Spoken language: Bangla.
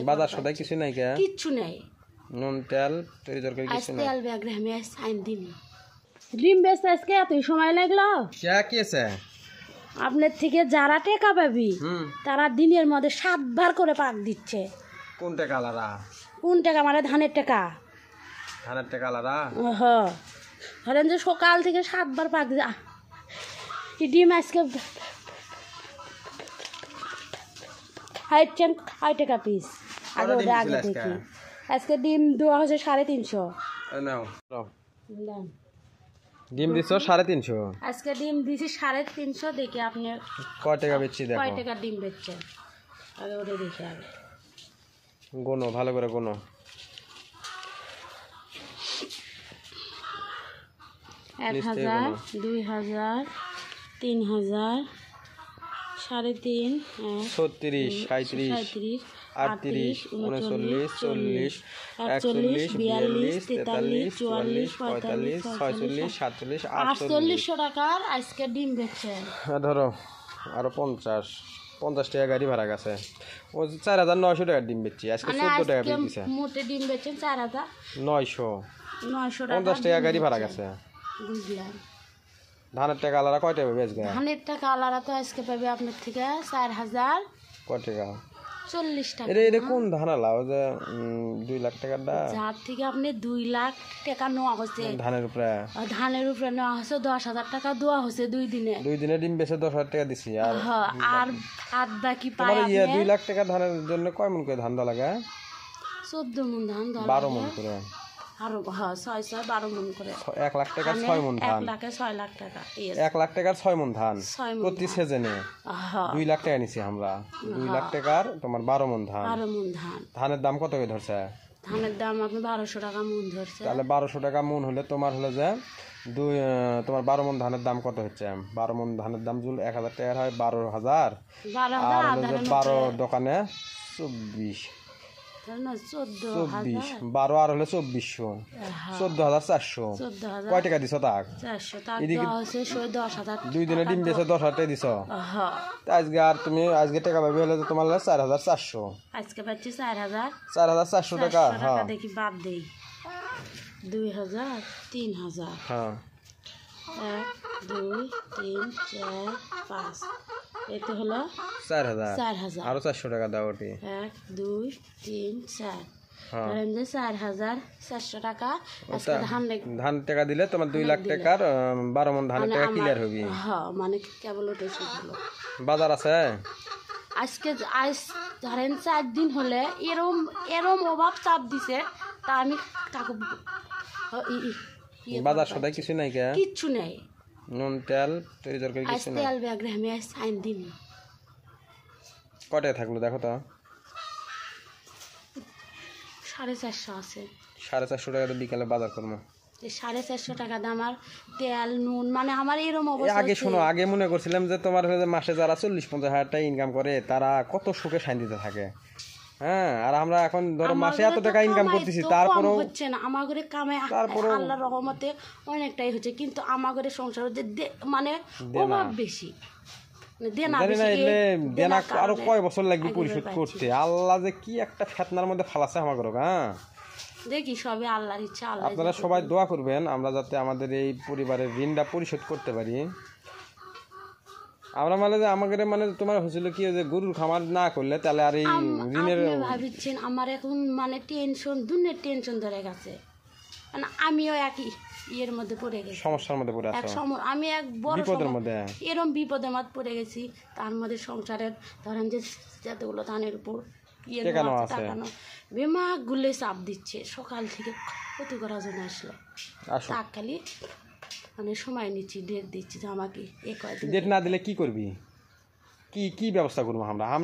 বাজার সদাই কিছু নাই কে কিচ্ছু নাই নুন তেল তরি তরকারি কিছু নাই তেল ব্যাগ রে আমি আইন দিন ডিম বেচতে আজকে এতই সময় লাগলো কে কেছে আপনার থেকে যারা টাকা পাবি তারা দিনের মধ্যে 7 বার করে পাক দিচ্ছে কোন টাকা আলাদা কোন টাকা মানে ধানের টাকা আলাদা ধরেন যে সকাল থেকে 7 বার পাক দিচ্ছে ডিম আজকে হাইটেন 6 টাকা পিস আগে দেখি আজকে ডিম দেওয়া হচ্ছে 350 নাও ডিম দিছো 350 আজকে ডিম দিছি 350 দেখি আপনি কয় টাকা বেচছি দেখো কয় টাকা ডিম বেচছেন আগে ওটা দেখি আগে গোনো ভালো করে গোনো 1000 2000 3000 3.5 36 37 38 39 40 41 42 43 44 45 46 47 4800 টাকার আজকে ডিম বেচছেন ধরো আরো 50 টাকা গাড়ি ভাড়া গেছে ও 4900 টাকা ডিম বেচছি আজকে 14 টাকা বেচছে মোটে ডিম বেচছেন 900 50 টাকা গাড়ি ভাড়া গেছে বুঝলাম ধানের টাকা আলাদা কয় টাকা বেচবে ধানের টাকা আলাদা তো আজকে পাবে আপনার থেকে 4000 কয় টাকা 40 টাকা এটা কোন ধান আলাও যে 2 লাখ টাকার দা যার থেকে আপনি 2 লাখ টাকা নেওয়া হচ্ছে ধানের উপরে নেওয়া হচ্ছে 10,000 টাকা দেওয়া হচ্ছে 2 দিনে ডিম বেচে 10,000 টাকা দিছি আর আর বাকি পায় আপনি 2 লাখ টাকা ধানের জন্য কয় মন করে ধান দা লাগে 14 মন ধান 12 মন করে আর 6 12 মন করে 1 লাখ টাকা 6 মন ধান 1 লাখে 6 লাখ টাকা 1 লাখ টাকার 6 মন ধান প্রতি সিজনে 2 লাখ টাকা নিছি আমরা 2 লাখ টাকার তোমার 12 মন ধান ধানের দাম কত করে ধরছে ধানের দাম আপনি 1200 টাকা মন ধরছে তাহলে 1200 টাকা মন হলে তোমার হলো যে তোমার 12 মন ধানের দাম কত হচ্ছে 12 মন ধানের দাম জুল 1000 টাকার হয় 12000 আর হলো যে 12 দোকানে 24 12 আর হলে 2400 14400 কয় টাকা দিছো তাক 2 দিনে ডিম বেচে 10,000 টাকা দিছো আজকে আর তুমি আজকে টাকা পাবে হলে তোমার 4400 আজকে পাচ্ছি 4400 টাকা হ্যাঁ দেখি বাদ দেই 2000 3000 হ্যাঁ 1 2 3 4 5 এতে হলো 4000 আরো 400 টাকা দাও ওটি 1 2 3 4 ধরেন যে 4400 টাকা আজকে ধান টাকা দিলে তোমার 2 লাখ টাকার 12 মন ধানের টাকা ক্লিয়ার হবে হ্যাঁ মানে কেবল ওটা হলো বাজার আছে আজকে ধরেন 4 দিন হলে এরম অভাব চাপ দিছে তা আমি কাকু বাজার সদাই কিছু নাই কে কিচ্ছু নাই নুন তেল তরি তরকারি কিছু নাই তেল ব্যাগ রে আমি আইন দিন কয় টাকা থাকলো দেখো তো 450 আছে 450 টাকা তো বিকালে বাজার করবো 450 টাকা দাম আর তেল নুন মানে আমার এরকম অবস্থা আগে শোনো আগে মনে করছিলাম যে তোমার মাসে যারা 40-50 হাজার টাকা ইনকাম করে তারা কত সুখে শান্তিতে থাকে হ্যাঁ আর আমরা এখন ধরো মাসে এত টাকা ইনকাম করতেছি তারপরেও হচ্ছে না আমার ঘরে কামাই আল্লাহর রহমতে অনেকটাই হচ্ছে কিন্তু আমার ঘরে সংসার মানে অভাব বেশি দেনা আরো কয় বছর লাগবে পরিশোধ করতে আল্লাহ যে কি একটা ফেতনার মধ্যে ফালাছে আমার ঘরে হ্যাঁ দেখি সবই আল্লাহর ইচ্ছা আপনারা সবাই দোয়া করবেন আমরা যাতে আমাদের এই পরিবারের ঋণটা পরিশোধ করতে পারি আমরা মানে যে আমাদের মানে তোমার হয়েছিল কি যে গরুর খামার না করলে তাহলে আর এই ঋণের ভাবছেন আমার এখন মানে দুনিয়ার টেনশন ধরে গেছে মানে আমিও একই ইয়ের মধ্যে পড়ে গেছি সমস্যার মধ্যে পড়ে আছি আমি এক বড় বিপদের মধ্যে এরকম বিপদের মধ্যে পড়ে গেছি তার মধ্যে সংসারের ধরেন যে যতগুলো ধানের উপর বেমা গুলে চাপ দিচ্ছে সকাল থেকে ক্ষতি করার জন্য আসলো তাক খালি মানে সময় নিচ্ছি ডেট দিচ্ছি যে আমাকে ডেট না দিলে কি করবি কি ব্যবস্থা করবো আমরা